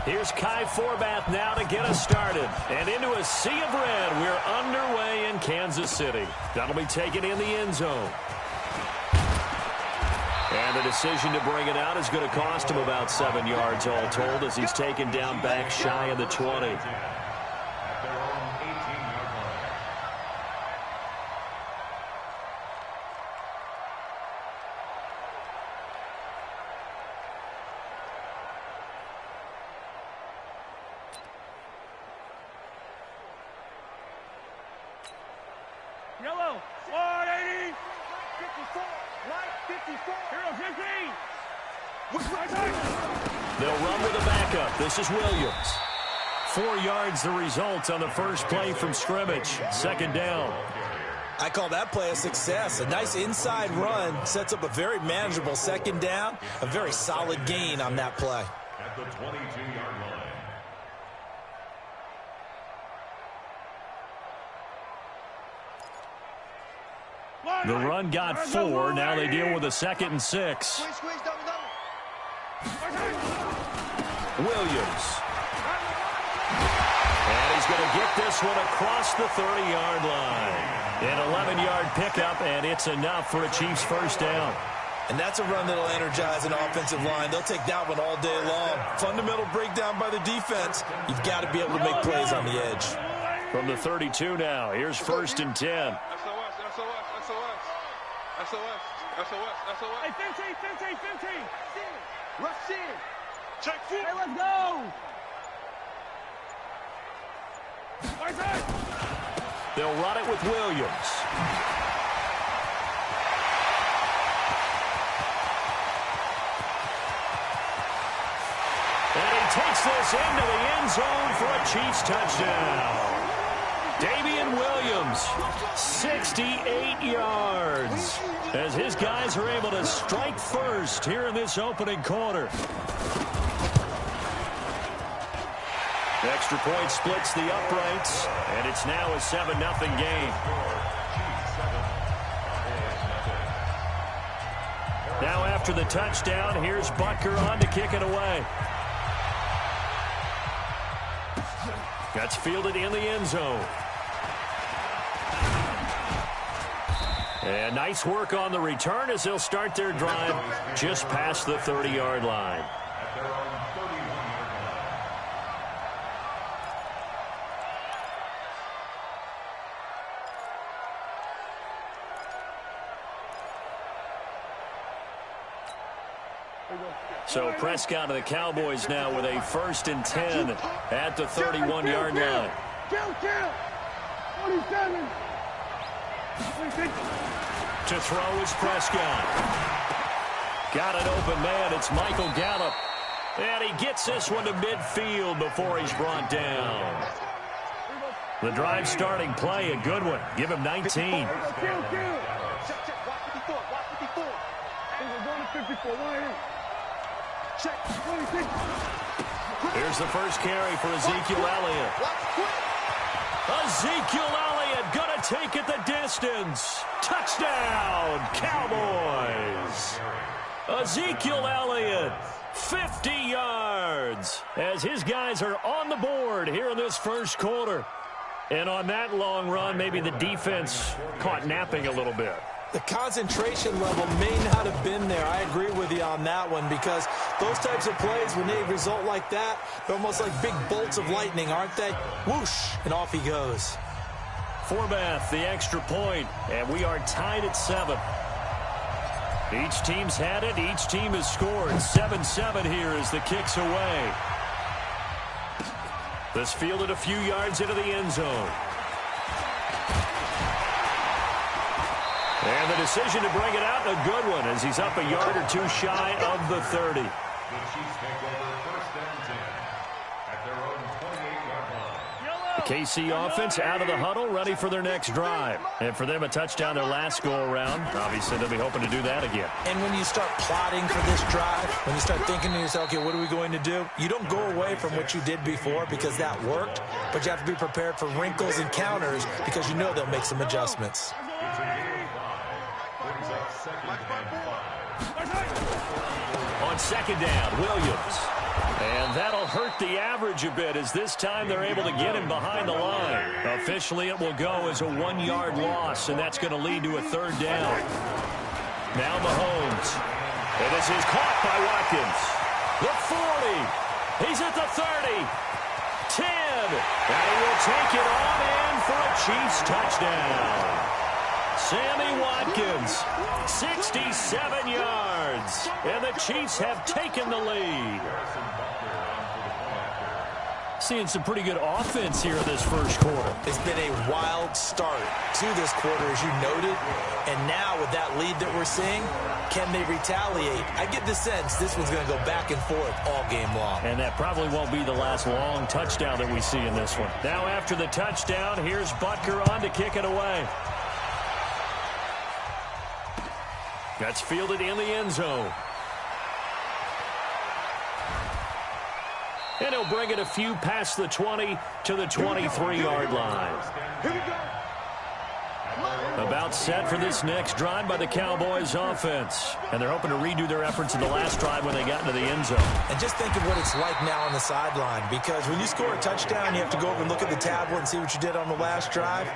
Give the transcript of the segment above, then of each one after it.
Here's Kai Forbath now to get us started. And into a sea of red, we're underway in Kansas City. That'll be taken in the end zone. And the decision to bring it out is going to cost him about 7 yards all told as he's taken down back shy of the 20. Yellow, 180, 54, right 54, hero 15. They'll run with a backup. This is Williams. 4 yards the result on the first play from scrimmage. Second down. I call that play a success. A nice inside run sets up a very manageable second down. A very solid gain on that play. At the 22-yard line. The run got 4. Now they deal with a 2nd and 6. Williams. And he's going to get this one across the 30-yard line. An 11-yard pickup, and it's enough for a Chiefs first down. And that's a run that'll energize an offensive line. They'll take that one all day long. Fundamental breakdown by the defense. You've got to be able to make plays on the edge. From the 32 now, here's 1st and 10. SOS. Hey, 15. Rush in. Check 4. Hey, let's go. They'll run it with Williams. And he takes this into the end zone for a Chiefs touchdown. Damian Williams, 68 yards, as his guys are able to strike first here in this opening quarter. The extra point splits the uprights, and it's now a 7-0 game. Now after the touchdown, here's Butker on to kick it away. That's fielded in the end zone. And nice work on the return as they'll start their drive just past the 30-yard line. So Prescott and the Cowboys now with a 1st and 10 at the 31-yard line. 27. To throw is Prescott. Got an open man. It's Michael Gallup. And he gets this one to midfield before he's brought down. The drive starting play, a good one. Give him 19. Here's the first carry for Ezekiel Elliott. Ezekiel Elliott going to take it the distance. Touchdown, Cowboys. Ezekiel Elliott, 50 yards, as his guys are on the board here in this first quarter. And on that long run, maybe the defense caught napping a little bit. The concentration level may not have been there. I agree with you on that one, because those types of plays, when they result like that, they're almost like big bolts of lightning, aren't they? Whoosh, and off he goes. Forbath, the extra point, and we are tied at 7. Each team's had it. Each team has scored. 7-7 here as the kick's away. This fielded a few yards into the end zone. And the decision to bring it out, a good one, as he's up a yard or two shy of the 30. The Chiefs take over 1st and 10 at their own 28-yard line. The KC offense out of the huddle, ready for their next drive. And for them, a touchdown their last go-around. Obviously, they'll be hoping to do that again. And when you start plotting for this drive, when you start thinking to yourself, okay, what are we going to do? You don't go away from what you did before because that worked, but you have to be prepared for wrinkles and counters because you know they'll make some adjustments. On on second down, Williams. And that'll hurt the average a bit as this time they're able to get him behind the line. Officially, it will go as a 1-yard loss, and that's going to lead to a third down. Now Mahomes. And this is caught by Watkins. The 40. He's at the 30. 10. And he will take it on in for a Chiefs touchdown. Sammy Watkins, 67 yards. And the Chiefs have taken the lead. Seeing some pretty good offense here in this first quarter. It's been a wild start to this quarter, as you noted. And now with that lead that we're seeing, can they retaliate? I get the sense this one's going to go back and forth all game long. And that probably won't be the last long touchdown that we see in this one. Now after the touchdown, here's Butker on to kick it away. That's fielded in the end zone. And he'll bring it a few past the 20 to the 23-yard line. About set for this next drive by the Cowboys offense. And they're hoping to redo their efforts in the last drive when they got into the end zone. And just think of what it's like now on the sideline, because when you score a touchdown, you have to go over and look at the tablet and see what you did on the last drive.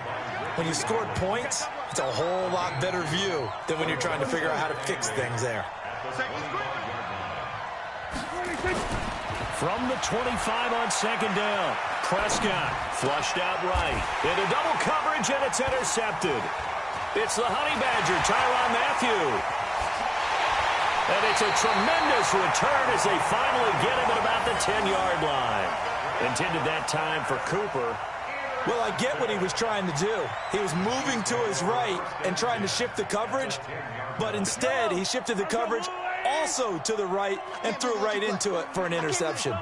When you scored points, it's a whole lot better view than when you're trying to figure out how to fix things there. From the 25 on second down, Prescott flushed out right. Into double coverage, and it's intercepted. It's the Honey Badger, Tyrann Mathieu. And it's a tremendous return as they finally get him at about the 10-yard line. Intended that time for Cooper. Well, I get what he was trying to do. He was moving to his right and trying to shift the coverage, but instead he shifted the coverage also to the right and threw right into it for an interception.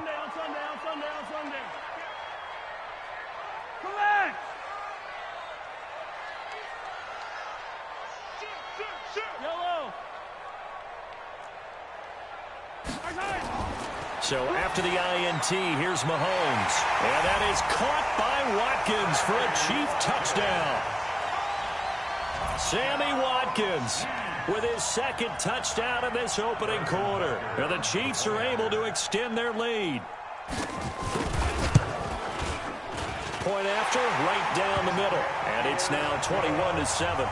So after the INT, here's Mahomes. And that is caught by Watkins for a Chief touchdown. Sammy Watkins with his second touchdown in this opening quarter. And the Chiefs are able to extend their lead. Point after, right down the middle. And it's now 21-7.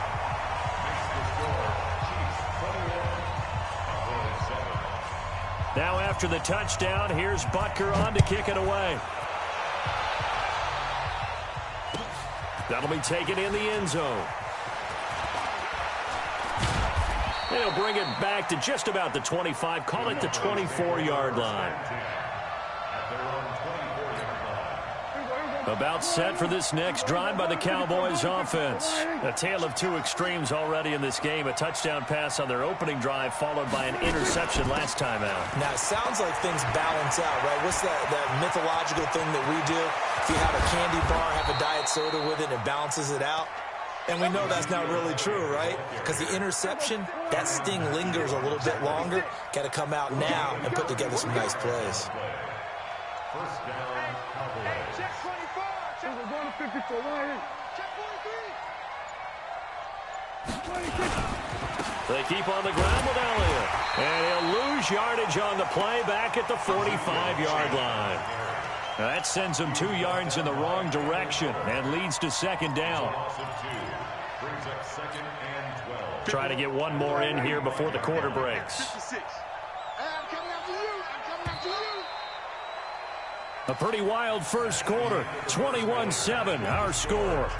Now after the touchdown, here's Butker on to kick it away. That'll be taken in the end zone. They'll bring it back to just about the 25, call it the 24-yard line. About set for this next drive by the Cowboys offense. A tale of two extremes already in this game. A touchdown pass on their opening drive followed by an interception last time out. Now, it sounds like things balance out, right? What's that mythological thing that we do? If you have a candy bar, have a diet soda with it, and it balances it out. And we know that's not really true, right? Because the interception, that sting lingers a little bit longer. Got to come out now and put together some nice plays. First down, Cowboys. Check 24. Check. We're going to 54. Check 43. They keep on the ground with Elliott. And he'll lose yardage on the play back at the 45-yard line. Now that sends him 2 yards in the wrong direction and leads to second down. Try to get one more in here before the quarter breaks. A pretty wild first quarter. 21-7, our score.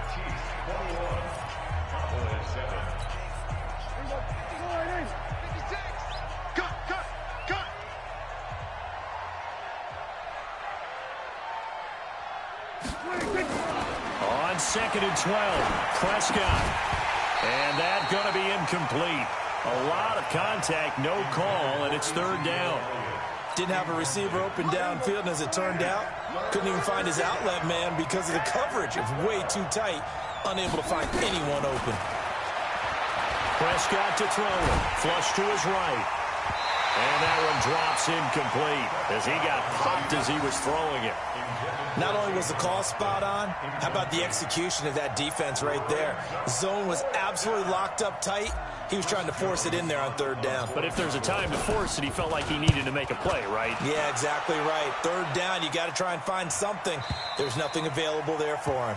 On second and 12, Prescott. And that's going to be incomplete. A lot of contact, no call, and it's third down. Didn't have a receiver open downfield, and as it turned out, couldn't even find his outlet man because of the coverage. It's way too tight, unable to find anyone open. Prescott to throw it. Flush to his right. And that one drops incomplete as he got popped as he was throwing it. Not only was the call spot on, how about the execution of that defense right there? Zone was absolutely locked up tight. He was trying to force it in there on third down. But if there's a time to force it, he felt like he needed to make a play, right? Yeah, exactly right. Third down, you got to try and find something. There's nothing available there for him.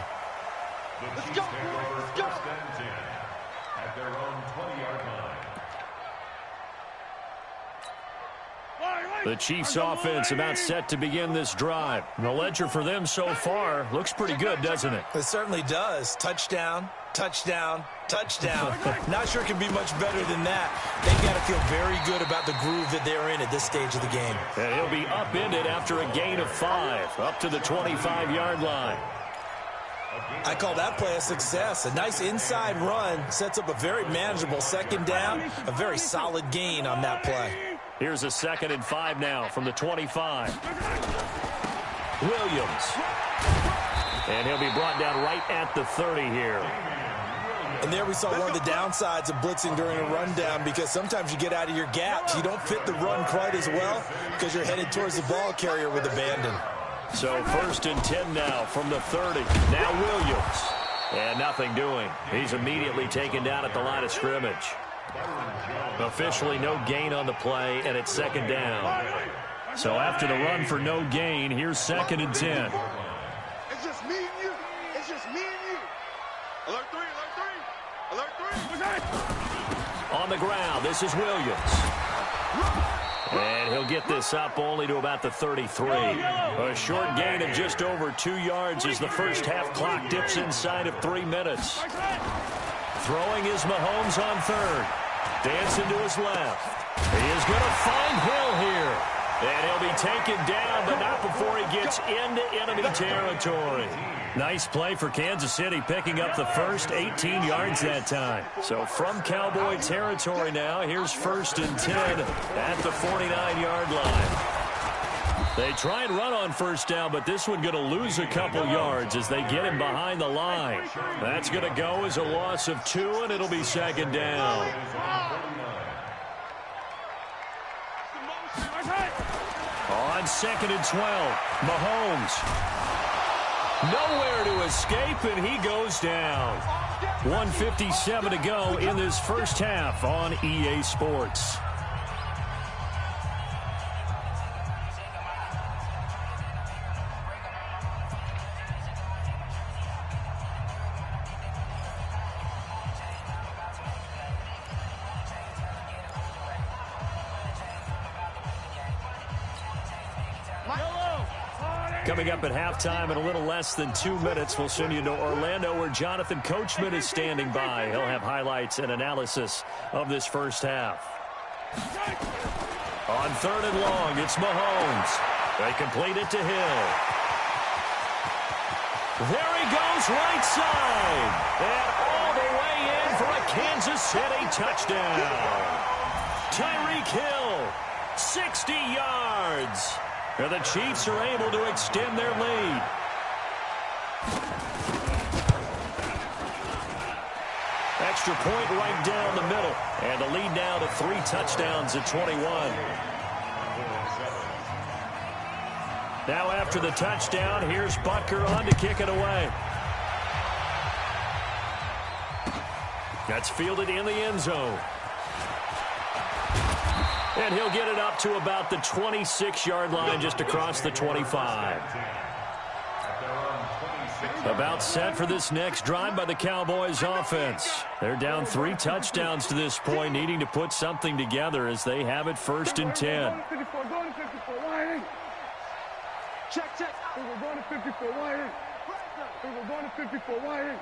Let's go, let's go. First and 10 at their own 20-yard line. The Chiefs offense about set to begin this drive. The ledger for them so far looks pretty good, doesn't it? It certainly does. Touchdown, touchdown, touchdown. Not sure it can be much better than that. They've got to feel very good about the groove that they're in at this stage of the game. And he'll be upended after a gain of 5, up to the 25-yard line. I call that play a success. A nice inside run sets up a very manageable second down, a very solid gain on that play. Here's a 2nd and 5 now from the 25. Williams. And he'll be brought down right at the 30 here. And there we saw one of the downsides of blitzing during a rundown, because sometimes you get out of your gaps. You don't fit the run quite as well because you're headed towards the ball carrier with abandon. So 1st and 10 now from the 30. Now Williams. And nothing doing. He's immediately taken down at the line of scrimmage. Officially no gain on the play, and it's 2nd down. So after the run for no gain, here's 2nd and 10. It's just me and you. It's just me and you. Alert 3, alert 3, alert 3. On the ground, this is Williams. And he'll get this up only to about the 33. A short gain of just over 2 yards as the first half clock dips inside of 3 minutes. Throwing is Mahomes on 3rd. Dancing to his left. He is going to find Hill here. And he'll be taken down, but not before he gets into enemy territory. Nice play for Kansas City, picking up the first 18 yards that time. So from Cowboy territory now, here's 1st and 10 at the 49-yard line. They try and run on 1st down, but this one going to lose a couple yards as they get him behind the line. That's going to go as a loss of 2, and it'll be 2nd down. On 2nd and 12, Mahomes. Nowhere to escape, and he goes down. 1:57 to go in this first half on EA Sports. Coming up at halftime in a little less than 2 minutes, we'll send you to Orlando where Jonathan Coachman is standing by. He'll have highlights and analysis of this first half. On 3rd and long, it's Mahomes. They complete it to Hill. There he goes right side. And all the way in for a Kansas City touchdown. Tyreek Hill, 60 yards. And the Chiefs are able to extend their lead. Extra point right down the middle. And the lead now to 3 touchdowns at 21. Now after the touchdown, here's Butker on to kick it away. That's fielded in the end zone. And he'll get it up to about the 26-yard line, just across the 25. About set for this next drive by the Cowboys offense. They're down 3 touchdowns to this point, needing to put something together as they have it 1st and 10. Check. We're going to 54. Wide in. We're going to 54. Wide in.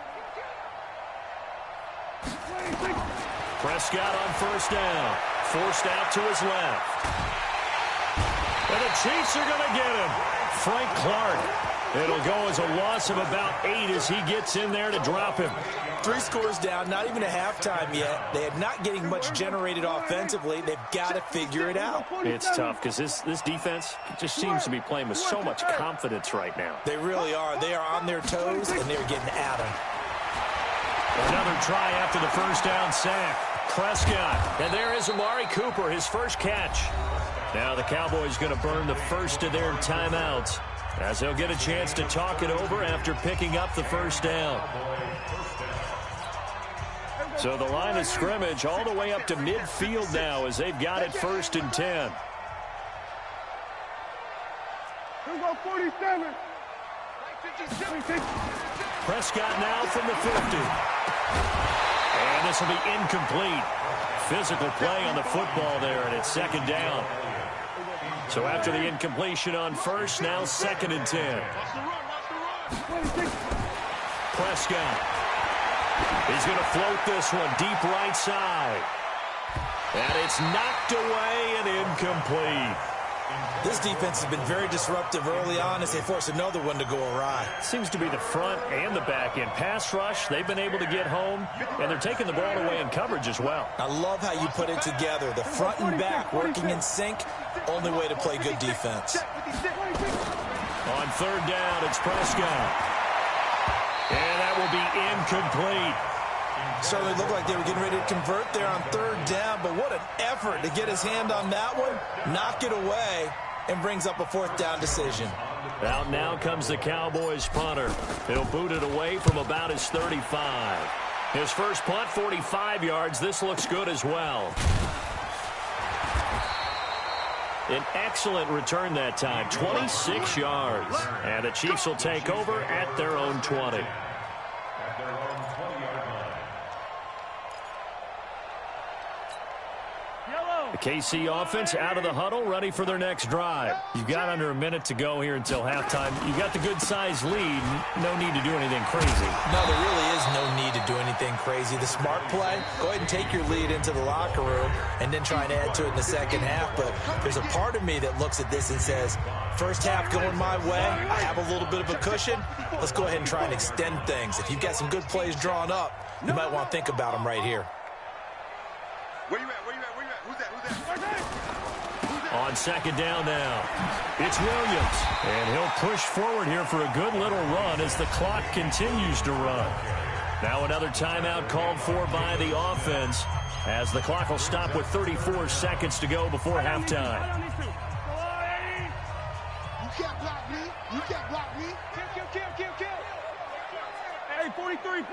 Prescott on 1st down. Forced out to his left. And the Chiefs are going to get him. Frank Clark. It'll go as a loss of about 8 as he gets in there to drop him. 3 scores down, not even a halftime yet. They are not getting much generated offensively. They've got to figure it out. It's tough because this defense just seems to be playing with so much confidence right now. They really are. They are on their toes, and they're getting at them. Another try after the first down sack. Prescott. And there is Amari Cooper, his first catch. Now the Cowboys going to burn the first of their timeouts as they'll get a chance to talk it over after picking up the first down. So the line of scrimmage all the way up to midfield now as they've got it 1st and 10. Here we go, 47. Prescott now from the 50. And this will be incomplete. Physical play on the football there, and it's 2nd down. So after the incompletion on first, now 2nd and 10. Prescott. He's going to float this one deep right side. And it's knocked away and incomplete. This defense has been very disruptive early on as they force another one to go awry. Seems to be the front and the back end. Pass rush, they've been able to get home, and they're taking the ball away in coverage as well. I love how you put it together. The front and back working in sync, only way to play good defense. On 3rd down, it's Prescott. And that will be incomplete. Certainly looked like they were getting ready to convert there on 3rd down, but what an effort to get his hand on that one, knock it away, and brings up a 4th down decision. Out now comes the Cowboys punter. He'll boot it away from about his 35. His first punt, 45 yards. This looks good as well. An excellent return that time, 26 yards. And the Chiefs will take over at their own 20. The KC offense out of the huddle, ready for their next drive. You've got under a minute to go here until halftime. You've got the good-sized lead. No need to do anything crazy. No, there really is no need to do anything crazy. The smart play, go ahead and take your lead into the locker room and then try and add to it in the second half. But there's a part of me that looks at this and says, first half going my way, I have a little bit of a cushion. Let's go ahead and try and extend things. If you've got some good plays drawn up, you might want to think about them right here. Where you at? Where you at? Where you at? Who's that? On 2nd down now, it's Williams. And he'll push forward here for a good little run as the clock continues to run. Now another timeout called for by the offense as the clock will stop with 34 seconds to go before halftime. You can't block me. You can't block me. Kill. Hey, 43,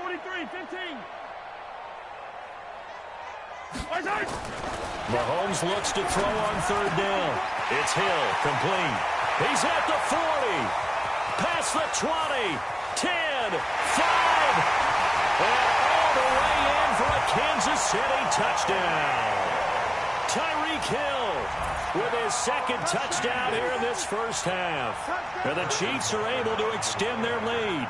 15. Mahomes looks to throw on 3rd down. It's Hill, complete. He's at the 40. Past the 20. 10, 5. And all the way in for a Kansas City touchdown. Tyreek Hill with his 2nd touchdown here in this first half. And the Chiefs are able to extend their lead.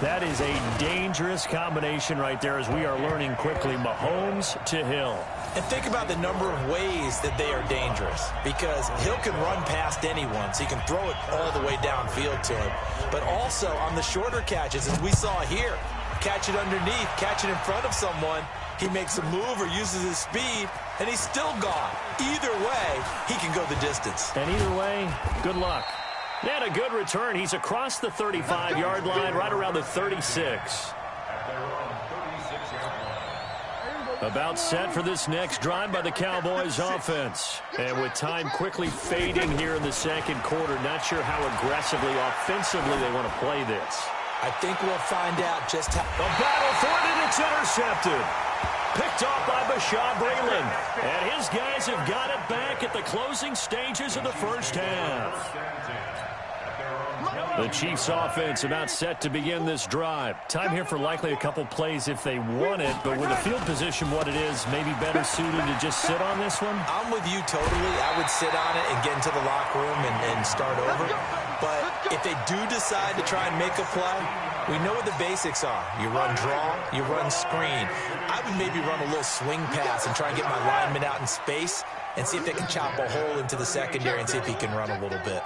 That is a dangerous combination right there as we are learning quickly. Mahomes to Hill. And think about the number of ways that they are dangerous, because Hill can run past anyone, so he can throw it all the way downfield to him. But also on the shorter catches, as we saw here, catch it underneath, catch it in front of someone, he makes a move or uses his speed, and he's still gone. Either way, he can go the distance. And either way, good luck. And a good return. He's across the 35-yard line, right around the 36. About set for this next drive by the Cowboys offense. And with time quickly fading here in the 2nd quarter, not sure how aggressively, offensively they want to play this. I think we'll find out just how. The battle for it, and it's intercepted. Picked off by Bashaud Breeland. And his guys have got it back at the closing stages of the first half. The Chiefs offense about set to begin this drive. Time here for likely a couple plays if they want it, but with the field position what it is, maybe better suited to just sit on this one? I'm with you totally. I would sit on it and get into the locker room and start over. But if they do decide to try and make a play, we know what the basics are. You run draw, you run screen. I would maybe run a little swing pass and try and get my lineman out in space and see if they can chop a hole into the secondary and see if he can run a little bit.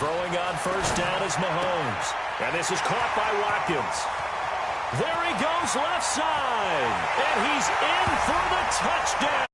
Throwing on first down is Mahomes. And this is caught by Watkins. There he goes left side. And he's in for the touchdown.